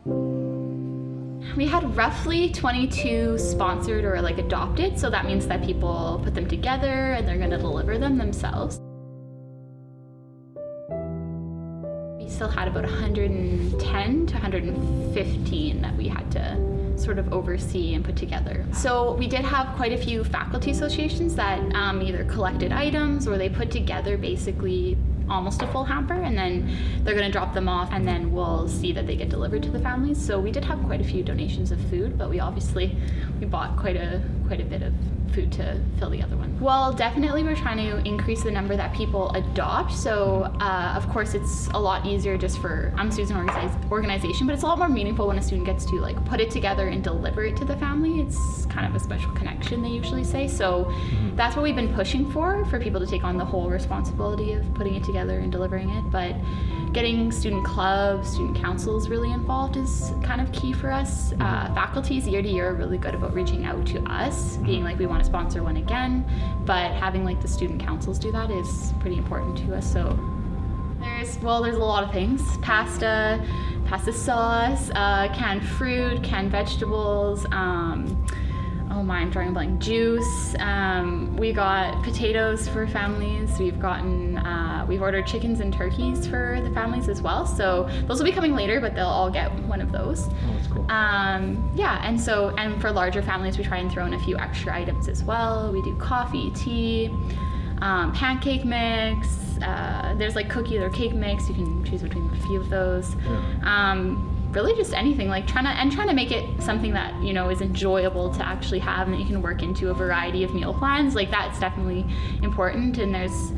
We had roughly 22 sponsored or like adopted, so that means that people put them together and they're going to deliver them themselves. We still had about 110 to 115 that we had to sort of oversee and put together. So we did have quite a few faculty associations that either collected items or they put together basically almost a full hamper, and then they're going to drop them off, and then we'll see that they get delivered to the families. So we did have quite a few donations of food, but we bought quite a bit of food to fill the other one. Well, definitely we're trying to increase the number that people adopt. So of course it's a lot easier just for UMSU as an organization, but it's a lot more meaningful when a student gets to like put it together and deliver it to the family. It's kind of a special connection, they usually say. So that's what we've been pushing for people to take on the whole responsibility of putting it together and delivering it. But getting student clubs, student councils really involved is kind of key for us. Faculties year to year are really good about reaching out to us, being like, we want to sponsor one again, but having like the student councils do that is pretty important to us. So there's a lot of things. Pasta sauce, canned fruit, canned vegetables, I'm drawing a blank. Juice. We got potatoes for families. We've ordered chickens and turkeys for the families as well. So those will be coming later, but they'll all get one of those. Oh, that's cool. And for larger families, we try and throw in a few extra items as well. We do coffee, tea, pancake mix. There's like cookie or cake mix. You can choose between a few of those. Yeah. Really just anything, like trying to make it something that, you know, is enjoyable to actually have and that you can work into a variety of meal plans. Like that's definitely important. And there's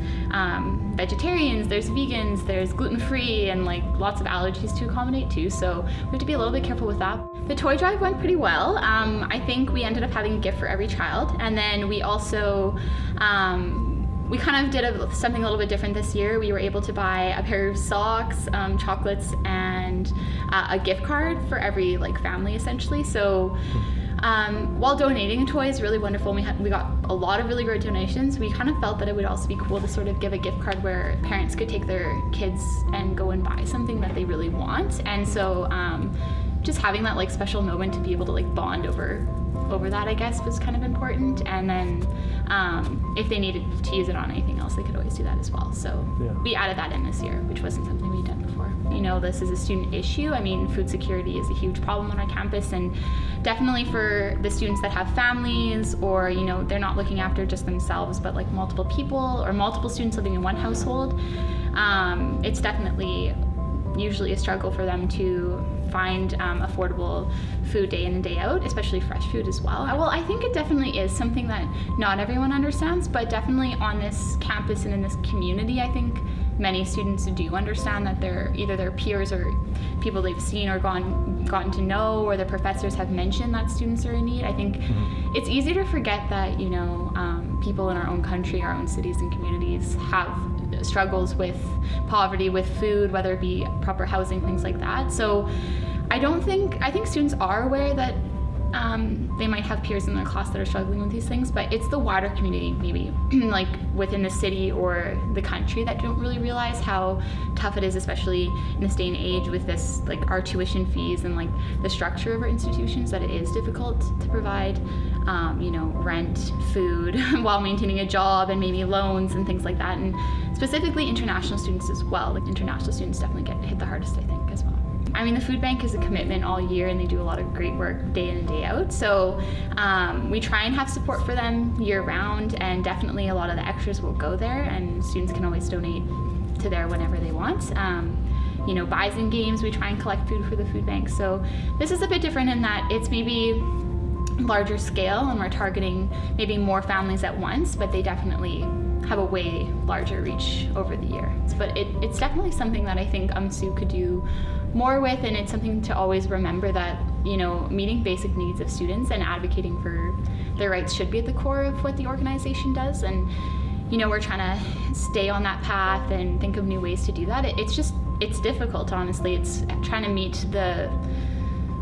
vegetarians, there's vegans, there's gluten-free, and like lots of allergies to accommodate too. So we have to be a little bit careful with that. The toy drive went pretty well. I think we ended up having a gift for every child. And then we also, we kind of did something a little bit different this year. We were able to buy a pair of socks, chocolates, and a gift card for every like family essentially. So while donating a toy is really wonderful, and we got a lot of really great donations, we kind of felt that it would also be cool to sort of give a gift card where parents could take their kids and go and buy something that they really want. And so just having that like special moment to be able to like bond over that, I guess, was kind of important. And then if they needed to use it on anything else, they could always do that as well. So we added that in this year, which wasn't something we'd done before. You know, this is a student issue. I mean, food security is a huge problem on our campus, and definitely for the students that have families, or, you know, they're not looking after just themselves, but like multiple people or multiple students living in one household, it's definitely usually a struggle for them to find affordable food day in and day out, especially fresh food as well. Well, I think it definitely is something that not everyone understands, but definitely on this campus and in this community, I think many students do understand that they're either their peers or people they've seen or gotten to know, or their professors have mentioned that students are in need. I think it's easy to forget that, you know, people in our own country, our own cities and communities have struggles with poverty, with food, whether it be proper housing, things like that. So I think students are aware that they might have peers in their class that are struggling with these things, but it's the wider community, maybe like within the city or the country, that don't really realize how tough it is, especially in this day and age with this, like our tuition fees and like the structure of our institutions, that it is difficult to provide you know, rent, food, while maintaining a job, and maybe loans and things like that. And specifically international students as well. Like international students definitely get hit the hardest, I think, as well. I mean, the food bank is a commitment all year, and they do a lot of great work day in and day out. So we try and have support for them year round, and definitely a lot of the extras will go there, and students can always donate to there whenever they want. You know, buys and games, we try and collect food for the food bank. So this is a bit different in that it's maybe larger scale, and we're targeting maybe more families at once, but they definitely have a way larger reach over the year. But it's definitely something that I think UMSU could do more with, and it's something to always remember that, you know, meeting basic needs of students and advocating for their rights should be at the core of what the organization does. And, you know, we're trying to stay on that path and think of new ways to do that. It's difficult, honestly. It's trying to meet the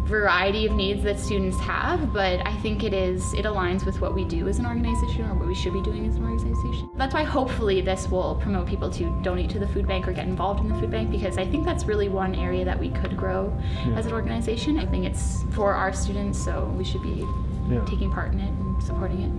variety of needs that students have, but I think it aligns with what we do as an organization, or what we should be doing as an organization. That's why hopefully this will promote people to donate to the food bank or get involved in the food bank, because I think that's really one area that we could grow as an organization. I think it's for our students, so we should be taking part in it and supporting it.